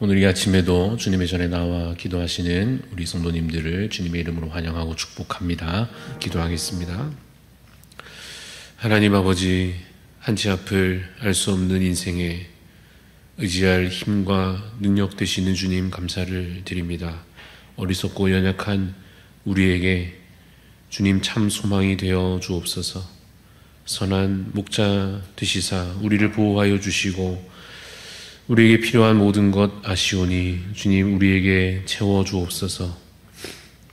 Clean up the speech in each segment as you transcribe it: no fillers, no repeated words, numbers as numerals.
오늘 이 아침에도 주님의 전에 나와 기도하시는 우리 성도님들을 주님의 이름으로 환영하고 축복합니다. 기도하겠습니다. 하나님 아버지, 한치 앞을 알 수 없는 인생에 의지할 힘과 능력 되시는 주님 감사를 드립니다. 어리석고 연약한 우리에게 주님 참 소망이 되어 주옵소서. 선한 목자 되시사 우리를 보호하여 주시고 우리에게 필요한 모든 것 아시오니 주님 우리에게 채워 주옵소서.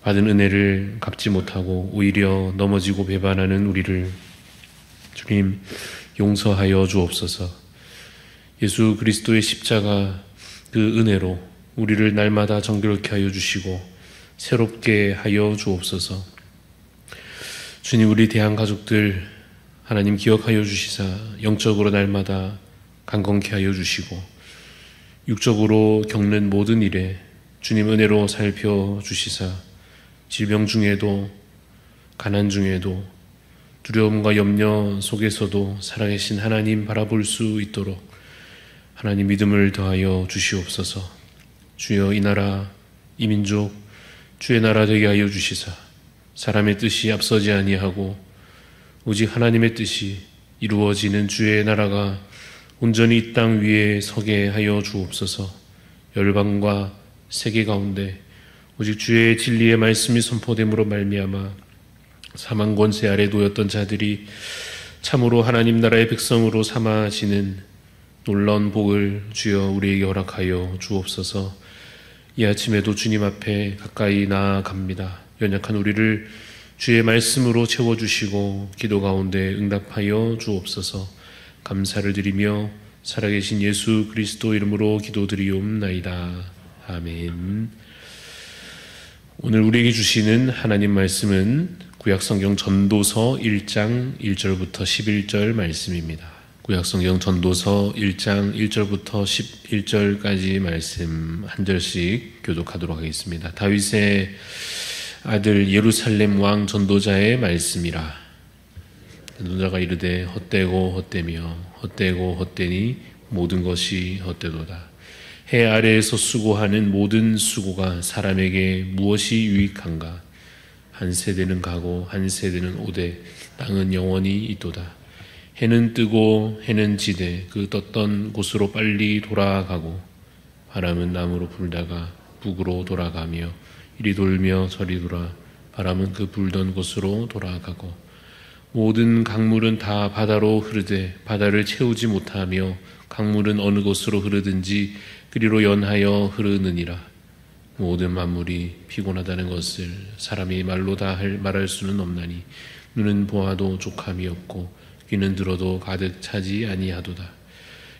받은 은혜를 갚지 못하고 오히려 넘어지고 배반하는 우리를 주님 용서하여 주옵소서. 예수 그리스도의 십자가 그 은혜로 우리를 날마다 정결케 하여 주시고 새롭게 하여 주옵소서. 주님 우리 대한 가족들 하나님 기억하여 주시사 영적으로 날마다 강건케 하여 주시고 육적으로 겪는 모든 일에 주님 은혜로 살펴주시사 질병 중에도 가난 중에도 두려움과 염려 속에서도 살아계신 하나님 바라볼 수 있도록 하나님 믿음을 더하여 주시옵소서. 주여 이 나라 이 민족 주의 나라 되게 하여 주시사 사람의 뜻이 앞서지 아니하고 오직 하나님의 뜻이 이루어지는 주의 나라가 온전히 이 땅 위에 서게 하여 주옵소서. 열방과 세계 가운데 오직 주의 진리의 말씀이 선포됨으로 말미암아 사망 권세 아래 놓였던 자들이 참으로 하나님 나라의 백성으로 삼아지는 놀라운 복을 주여 우리에게 허락하여 주옵소서. 이 아침에도 주님 앞에 가까이 나아갑니다. 연약한 우리를 주의 말씀으로 채워주시고 기도 가운데 응답하여 주옵소서. 감사를 드리며 살아계신 예수 그리스도 이름으로 기도드리옵나이다. 아멘. 오늘 우리에게 주시는 하나님 말씀은 구약성경 전도서 1장 1절부터 11절 말씀입니다. 구약성경 전도서 1장 1절부터 11절까지 말씀 한 절씩 교독하도록 하겠습니다. 다윗의 아들 예루살렘 왕 전도자의 말씀이라. 전도자가 이르되 헛되고 헛되며 헛되고 헛되니 모든 것이 헛되도다. 해 아래에서 수고하는 모든 수고가 사람에게 무엇이 유익한가? 한 세대는 가고 한 세대는 오되 땅은 영원히 있도다. 해는 뜨고 해는 지되 그 떴던 곳으로 빨리 돌아가고 바람은 남으로 불다가 북으로 돌아가며 이리 돌며 저리 돌아 바람은 그 불던 곳으로 돌아가고 모든 강물은 다 바다로 흐르되 바다를 채우지 못하며 강물은 어느 곳으로 흐르든지 그리로 연하여 흐르느니라. 모든 만물이 피곤하다는 것을 사람이 말로 다 말할 수는 없나니 눈은 보아도 족함이 없고 귀는 들어도 가득 차지 아니하도다.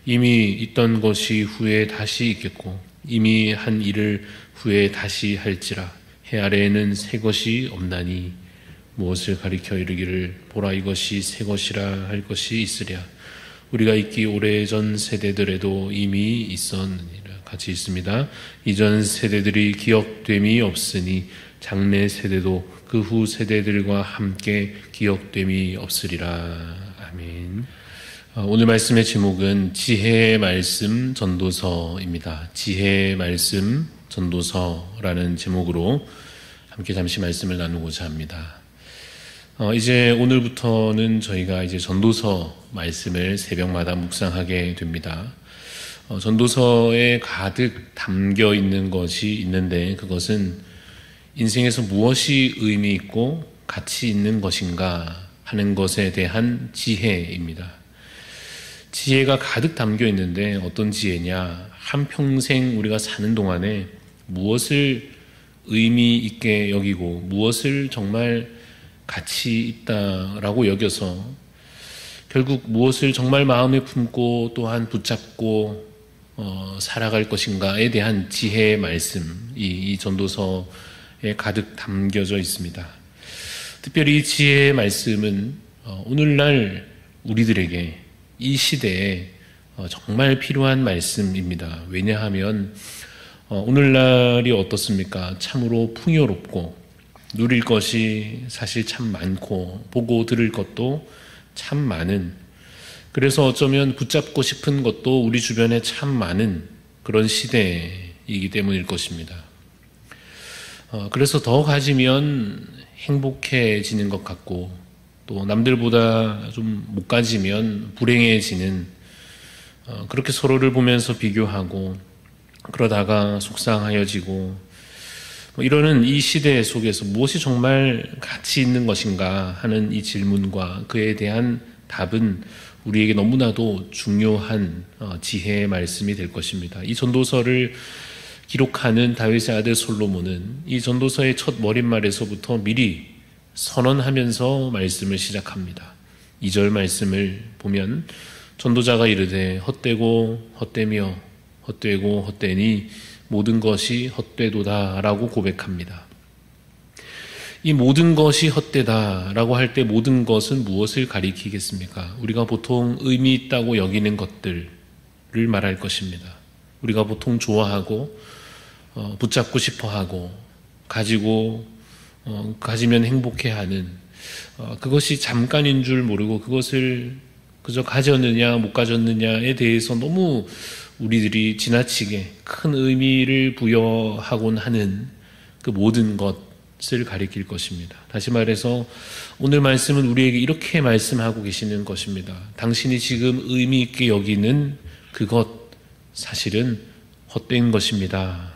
이미 있던 것이 후에 다시 있겠고 이미 한 일을 후에 다시 할지라. 해 아래에는 새 것이 없나니 무엇을 가리켜 이르기를 보라 이것이 새 것이라 할 것이 있으랴. 우리가 있기 오래전 세대들에도 이미 있었느니라. 같이 있습니다. 이전 세대들이 기억됨이 없으니 장래 세대도 그 후 세대들과 함께 기억됨이 없으리라. 아멘. 오늘 말씀의 제목은 지혜의 말씀 전도서입니다. 지혜의 말씀 전도서라는 제목으로 함께 잠시 말씀을 나누고자 합니다. 이제 오늘부터는 저희가 이제 전도서 말씀을 새벽마다 묵상하게 됩니다. 전도서에 가득 담겨 있는 것이 있는데 그것은 인생에서 무엇이 의미 있고 가치 있는 것인가 하는 것에 대한 지혜입니다. 지혜가 가득 담겨 있는데 어떤 지혜냐? 한평생 우리가 사는 동안에 무엇을 의미 있게 여기고 무엇을 정말 가치 있다라고 여겨서 결국 무엇을 정말 마음에 품고 또한 붙잡고 살아갈 것인가에 대한 지혜의 말씀이 이 전도서에 가득 담겨져 있습니다. 특별히 이 지혜의 말씀은 오늘날 우리들에게 이 시대에 정말 필요한 말씀입니다. 왜냐하면 오늘날이 어떻습니까? 참으로 풍요롭고 누릴 것이 사실 참 많고 보고 들을 것도 참 많은, 그래서 어쩌면 붙잡고 싶은 것도 우리 주변에 참 많은 그런 시대이기 때문일 것입니다. 그래서 더 가지면 행복해지는 것 같고 또 남들보다 좀 못 가지면 불행해지는 그렇게 서로를 보면서 비교하고 그러다가 속상하여지고 이러는 이 시대 속에서 무엇이 정말 가치 있는 것인가 하는 이 질문과 그에 대한 답은 우리에게 너무나도 중요한 지혜의 말씀이 될 것입니다. 이 전도서를 기록하는 다윗의 아들 솔로몬은 이 전도서의 첫 머릿말에서부터 미리 선언하면서 말씀을 시작합니다. 2절 말씀을 보면 전도자가 이르되 헛되고 헛되며 헛되고 헛되니 모든 것이 헛되도다 라고 고백합니다. 이 모든 것이 헛되다라고 할 때 모든 것은 무엇을 가리키겠습니까? 우리가 보통 의미 있다고 여기는 것들을 말할 것입니다. 우리가 보통 좋아하고 붙잡고 싶어하고 가지면 행복해하는 그것이 잠깐인 줄 모르고 그것을 그저 가졌느냐 못 가졌느냐에 대해서 너무 우리들이 지나치게 큰 의미를 부여하곤 하는 그 모든 것을 가리킬 것입니다. 다시 말해서 오늘 말씀은 우리에게 이렇게 말씀하고 계시는 것입니다. 당신이 지금 의미 있게 여기는 그것 사실은 헛된 것입니다.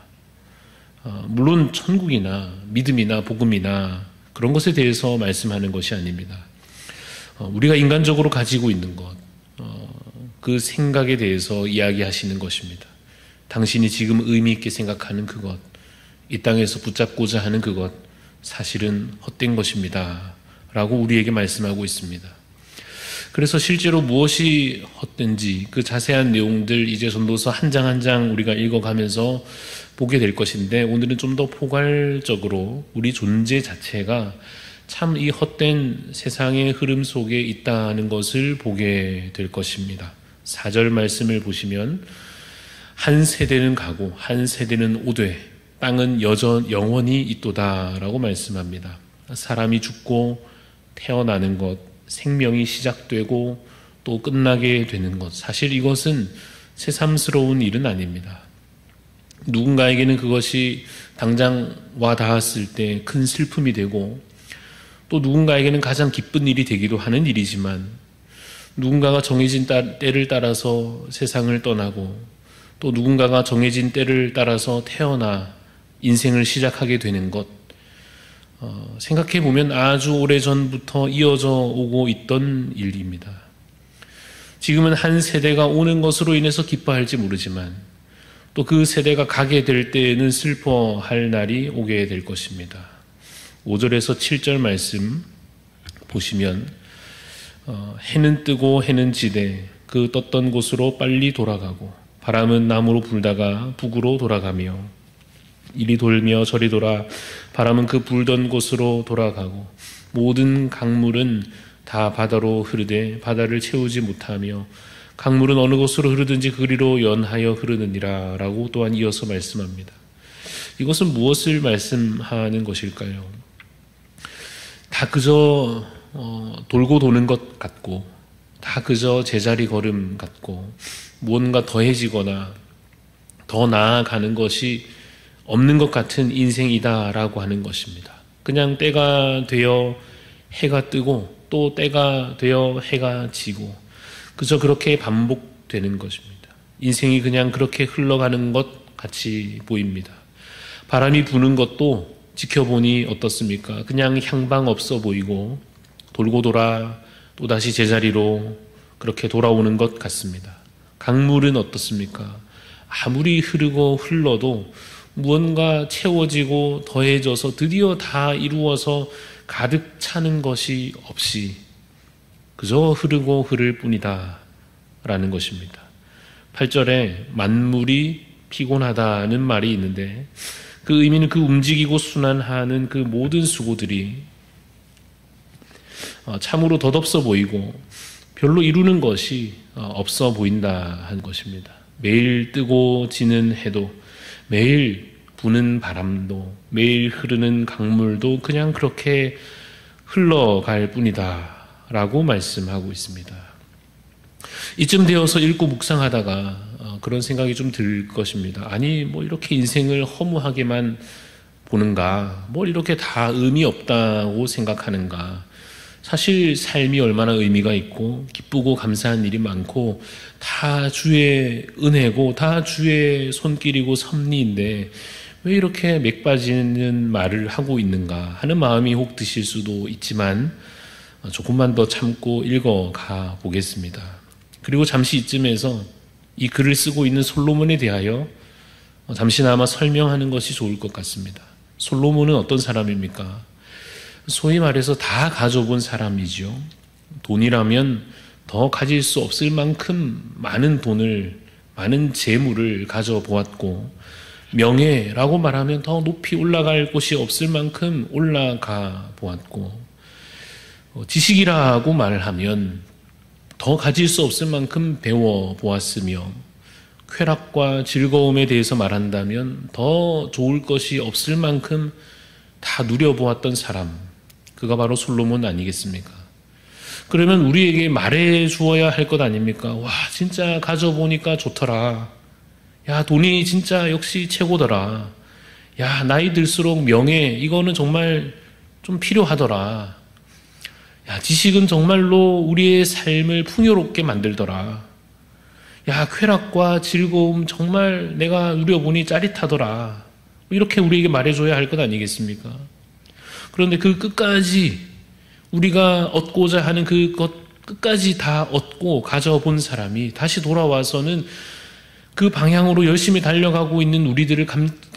물론 천국이나 믿음이나 복음이나 그런 것에 대해서 말씀하는 것이 아닙니다. 우리가 인간적으로 가지고 있는 것, 그 생각에 대해서 이야기하시는 것입니다. 당신이 지금 의미 있게 생각하는 그것, 이 땅에서 붙잡고자 하는 그것, 사실은 헛된 것입니다. 라고 우리에게 말씀하고 있습니다. 그래서 실제로 무엇이 헛된지 그 자세한 내용들 이제 전도서 한 장 한 장 우리가 읽어가면서 보게 될 것인데 오늘은 좀 더 포괄적으로 우리 존재 자체가 참 이 헛된 세상의 흐름 속에 있다는 것을 보게 될 것입니다. 4절 말씀을 보시면 한 세대는 가고 한 세대는 오되 땅은 영원히 있도다 라고 말씀합니다. 사람이 죽고 태어나는 것, 생명이 시작되고 또 끝나게 되는 것, 사실 이것은 새삼스러운 일은 아닙니다. 누군가에게는 그것이 당장 와 닿았을 때 큰 슬픔이 되고 또 누군가에게는 가장 기쁜 일이 되기도 하는 일이지만 누군가가 정해진 때를 따라서 세상을 떠나고 또 누군가가 정해진 때를 따라서 태어나 인생을 시작하게 되는 것, 생각해보면 아주 오래전부터 이어져 오고 있던 일입니다. 지금은 한 세대가 오는 것으로 인해서 기뻐할지 모르지만 또 그 세대가 가게 될 때에는 슬퍼할 날이 오게 될 것입니다. 5절에서 7절 말씀 보시면 해는 뜨고 해는 지되 그 떴던 곳으로 빨리 돌아가고 바람은 남으로 불다가 북으로 돌아가며 이리 돌며 저리 돌아 바람은 그 불던 곳으로 돌아가고 모든 강물은 다 바다로 흐르되 바다를 채우지 못하며 강물은 어느 곳으로 흐르든지 그리로 연하여 흐르느니라 라고 또한 이어서 말씀합니다. 이것은 무엇을 말씀하는 것일까요? 다 그저 돌고 도는 것 같고 다 그저 제자리 걸음 같고 무언가 더해지거나 더 나아가는 것이 없는 것 같은 인생이다라고 하는 것입니다. 그냥 때가 되어 해가 뜨고 또 때가 되어 해가 지고 그저 그렇게 반복되는 것입니다. 인생이 그냥 그렇게 흘러가는 것 같이 보입니다. 바람이 부는 것도 지켜보니 어떻습니까? 그냥 향방 없어 보이고 돌고 돌아 또다시 제자리로 그렇게 돌아오는 것 같습니다. 강물은 어떻습니까? 아무리 흐르고 흘러도 무언가 채워지고 더해져서 드디어 다 이루어서 가득 차는 것이 없이 그저 흐르고 흐를 뿐이다 라는 것입니다. 8절에 만물이 피곤하다는 말이 있는데 그 의미는 그 움직이고 순환하는 그 모든 수고들이 참으로 덧없어 보이고 별로 이루는 것이 없어 보인다 하는 것입니다. 매일 뜨고 지는 해도 매일 부는 바람도 매일 흐르는 강물도 그냥 그렇게 흘러갈 뿐이다 라고 말씀하고 있습니다. 이쯤 되어서 읽고 묵상하다가 그런 생각이 좀 들 것입니다. 아니 뭐 이렇게 인생을 허무하게만 보는가, 뭘 이렇게 다 의미 없다고 생각하는가. 사실 삶이 얼마나 의미가 있고 기쁘고 감사한 일이 많고 다 주의 은혜고 다 주의 손길이고 섭리인데 왜 이렇게 맥 빠지는 말을 하고 있는가 하는 마음이 혹 드실 수도 있지만 조금만 더 참고 읽어가 보겠습니다. 그리고 잠시 이쯤에서 이 글을 쓰고 있는 솔로몬에 대하여 잠시나마 설명하는 것이 좋을 것 같습니다. 솔로몬은 어떤 사람입니까? 소위 말해서 다 가져본 사람이죠. 돈이라면 더 가질 수 없을 만큼 많은 돈을, 많은 재물을 가져보았고, 명예라고 말하면 더 높이 올라갈 곳이 없을 만큼 올라가 보았고, 지식이라고 말하면 더 가질 수 없을 만큼 배워보았으며, 쾌락과 즐거움에 대해서 말한다면 더 좋을 것이 없을 만큼 다 누려보았던 사람, 그가 바로 솔로몬 아니겠습니까? 그러면 우리에게 말해 주어야 할 것 아닙니까? 와, 진짜 가져보니까 좋더라. 야, 돈이 진짜 역시 최고더라. 야, 나이 들수록 명예, 이거는 정말 좀 필요하더라. 야, 지식은 정말로 우리의 삶을 풍요롭게 만들더라. 야, 쾌락과 즐거움 정말 내가 누려보니 짜릿하더라. 이렇게 우리에게 말해줘야 할 것 아니겠습니까? 그런데 그 끝까지 우리가 얻고자 하는 그것 끝까지 다 얻고 가져본 사람이 다시 돌아와서는 그 방향으로 열심히 달려가고 있는 우리들을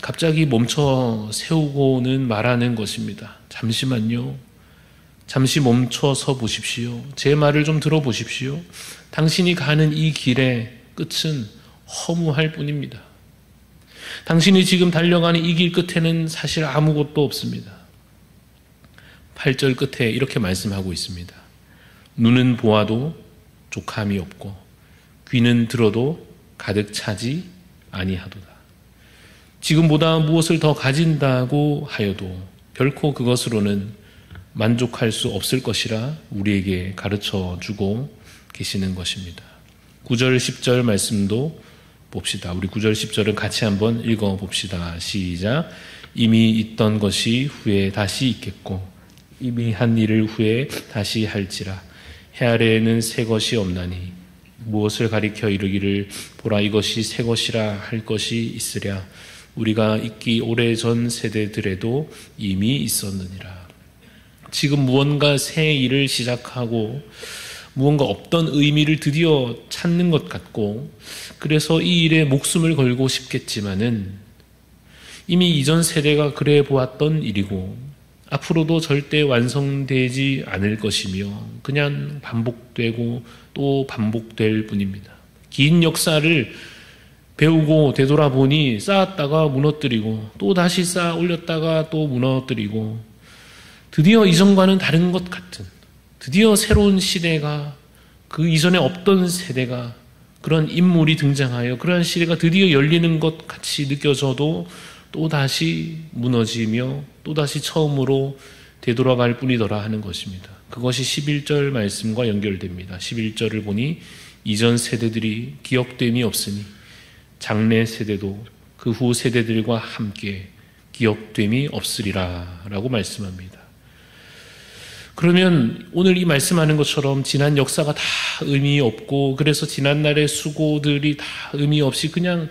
갑자기 멈춰 세우고는 말하는 것입니다. 잠시만요. 잠시 멈춰서 보십시오. 제 말을 좀 들어보십시오. 당신이 가는 이 길의 끝은 허무할 뿐입니다. 당신이 지금 달려가는 이 길 끝에는 사실 아무것도 없습니다. 8절 끝에 이렇게 말씀하고 있습니다. 눈은 보아도 족함이 없고 귀는 들어도 가득 차지 아니하도다. 지금보다 무엇을 더 가진다고 하여도 결코 그것으로는 만족할 수 없을 것이라 우리에게 가르쳐 주고 계시는 것입니다. 9절 10절 말씀도 봅시다. 우리 9절 10절을 같이 한번 읽어봅시다. 시작. 이미 있던 것이 후에 다시 있겠고 이미 한 일을 후에 다시 할지라. 해 아래에는 새 것이 없나니 무엇을 가리켜 이르기를 보라 이것이 새 것이라 할 것이 있으랴. 우리가 있기 오래전 세대들에도 이미 있었느니라. 지금 무언가 새 일을 시작하고 무언가 없던 의미를 드디어 찾는 것 같고 그래서 이 일에 목숨을 걸고 싶겠지만은 이미 이전 세대가 그래 보았던 일이고 앞으로도 절대 완성되지 않을 것이며 그냥 반복되고 또 반복될 뿐입니다. 긴 역사를 배우고 되돌아보니 쌓았다가 무너뜨리고 또 다시 쌓아 올렸다가 또 무너뜨리고 드디어 이전과는 다른 것 같은 드디어 새로운 시대가 그 이전에 없던 세대가 그런 인물이 등장하여 그러한 시대가 드디어 열리는 것 같이 느껴져도 또다시 무너지며 또다시 처음으로 되돌아갈 뿐이더라 하는 것입니다. 그것이 11절 말씀과 연결됩니다. 11절을 보니 이전 세대들이 기억됨이 없으니 장래 세대도 그 후 세대들과 함께 기억됨이 없으리라 라고 말씀합니다. 그러면 오늘 이 말씀하는 것처럼 지난 역사가 다 의미 없고 그래서 지난날의 수고들이 다 의미 없이 그냥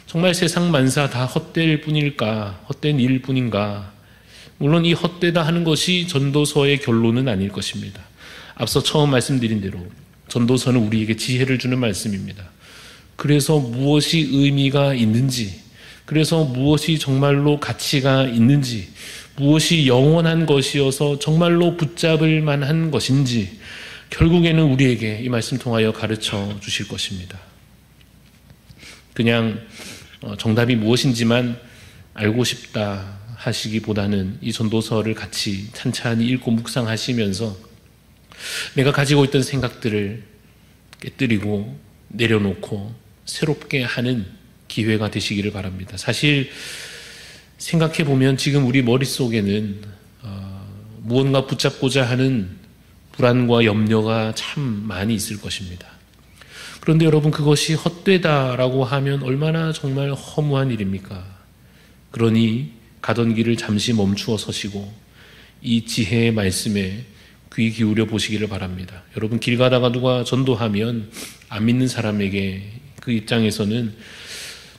정말 세상 만사 다 헛될 뿐일까? 헛된 일 뿐인가? 물론 이 헛되다 하는 것이 전도서의 결론은 아닐 것입니다. 앞서 처음 말씀드린 대로 전도서는 우리에게 지혜를 주는 말씀입니다. 그래서 무엇이 의미가 있는지, 그래서 무엇이 정말로 가치가 있는지, 무엇이 영원한 것이어서 정말로 붙잡을 만한 것인지 결국에는 우리에게 이 말씀 통하여 가르쳐 주실 것입니다. 그냥 정답이 무엇인지만 알고 싶다 하시기보다는 이 전도서를 같이 찬찬히 읽고 묵상하시면서 내가 가지고 있던 생각들을 깨뜨리고 내려놓고 새롭게 하는 기회가 되시기를 바랍니다. 사실 생각해보면 지금 우리 머릿속에는 무언가 붙잡고자 하는 불안과 염려가 참 많이 있을 것입니다. 그런데 여러분, 그것이 헛되다라고 하면 얼마나 정말 허무한 일입니까? 그러니 가던 길을 잠시 멈추어 서시고 이 지혜의 말씀에 귀 기울여 보시기를 바랍니다. 여러분, 길 가다가 누가 전도하면 안 믿는 사람에게 그 입장에서는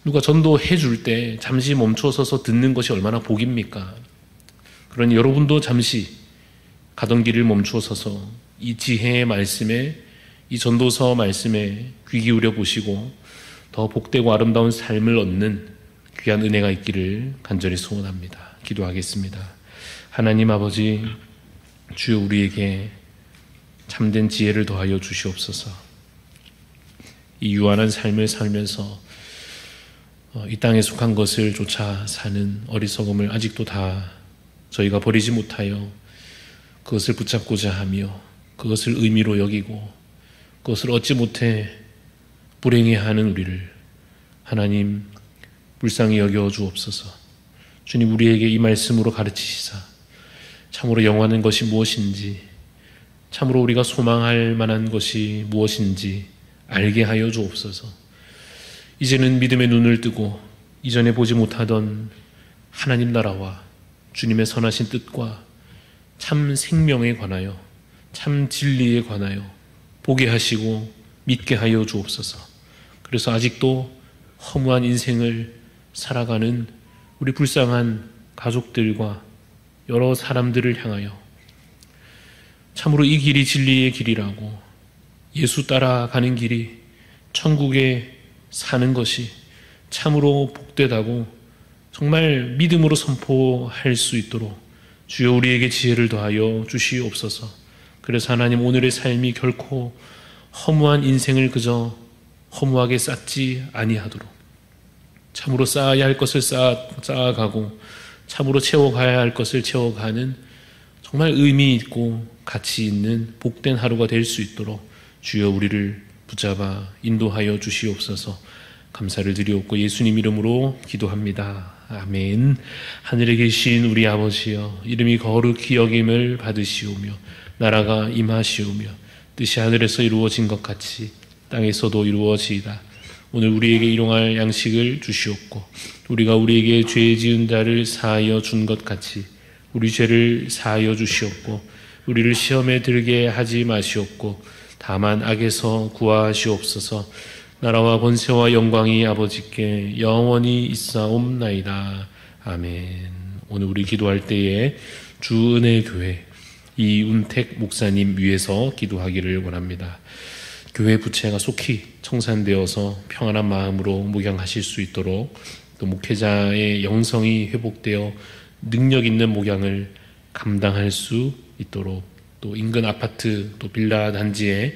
누가 전도해 줄 때 잠시 멈춰 서서 듣는 것이 얼마나 복입니까? 그러니 여러분도 잠시 가던 길을 멈추어 서서 이 지혜의 말씀에, 이 전도서 말씀에 귀 기울여 보시고 더 복되고 아름다운 삶을 얻는 귀한 은혜가 있기를 간절히 소원합니다. 기도하겠습니다. 하나님 아버지, 주여 우리에게 참된 지혜를 더하여 주시옵소서. 이 유한한 삶을 살면서 이 땅에 속한 것을 쫓아 사는 어리석음을 아직도 다 저희가 버리지 못하여 그것을 붙잡고자 하며 그것을 의미로 여기고 그것을 얻지 못해 불행해하는 우리를 하나님 불쌍히 여겨 주옵소서. 주님, 우리에게 이 말씀으로 가르치시사 참으로 영원한 것이 무엇인지, 참으로 우리가 소망할 만한 것이 무엇인지 알게 하여 주옵소서. 이제는 믿음의 눈을 뜨고 이전에 보지 못하던 하나님 나라와 주님의 선하신 뜻과 참 생명에 관하여, 참 진리에 관하여 보게 하시고 믿게 하여 주옵소서. 그래서 아직도 허무한 인생을 살아가는 우리 불쌍한 가족들과 여러 사람들을 향하여 참으로 이 길이 진리의 길이라고, 예수 따라가는 길이 천국에 사는 것이 참으로 복되다고 정말 믿음으로 선포할 수 있도록 주여 우리에게 지혜를 더하여 주시옵소서. 그래서 하나님, 오늘의 삶이 결코 허무한 인생을 그저 허무하게 쌓지 아니하도록 참으로 쌓아야 할 것을 쌓아가고 참으로 채워가야 할 것을 채워가는 정말 의미 있고 가치 있는 복된 하루가 될 수 있도록 주여 우리를 붙잡아 인도하여 주시옵소서. 감사를 드리옵고 예수님 이름으로 기도합니다. 아멘. 하늘에 계신 우리 아버지여, 이름이 거룩히 여김을 받으시오며 나라가 임하시오며 뜻이 하늘에서 이루어진 것 같이 땅에서도 이루어지이다. 오늘 우리에게 일용할 양식을 주시옵고 우리가 우리에게 죄 지은 자를 사하여 준 것 같이 우리 죄를 사하여 주시옵고 우리를 시험에 들게 하지 마시옵고 다만 악에서 구하시옵소서. 나라와 권세와 영광이 아버지께 영원히 있사옵나이다. 아멘. 오늘 우리 기도할 때에 주은혜교회 이운택 목사님 위해서 기도하기를 원합니다. 교회 부채가 속히 청산되어서 평안한 마음으로 목양하실 수 있도록, 또 목회자의 영성이 회복되어 능력 있는 목양을 감당할 수 있도록, 또 인근 아파트 또 빌라 단지에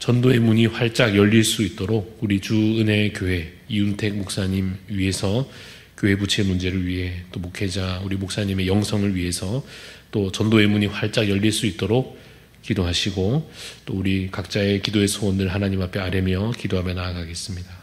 전도의 문이 활짝 열릴 수 있도록 우리 주은혜교회 이운택 목사님 위해서, 교회 부채 문제를 위해, 또 목회자 우리 목사님의 영성을 위해서 또 전도의 문이 활짝 열릴 수 있도록 기도하시고, 또 우리 각자의 기도의 소원을 하나님 앞에 아뢰며 기도하며 나아가겠습니다.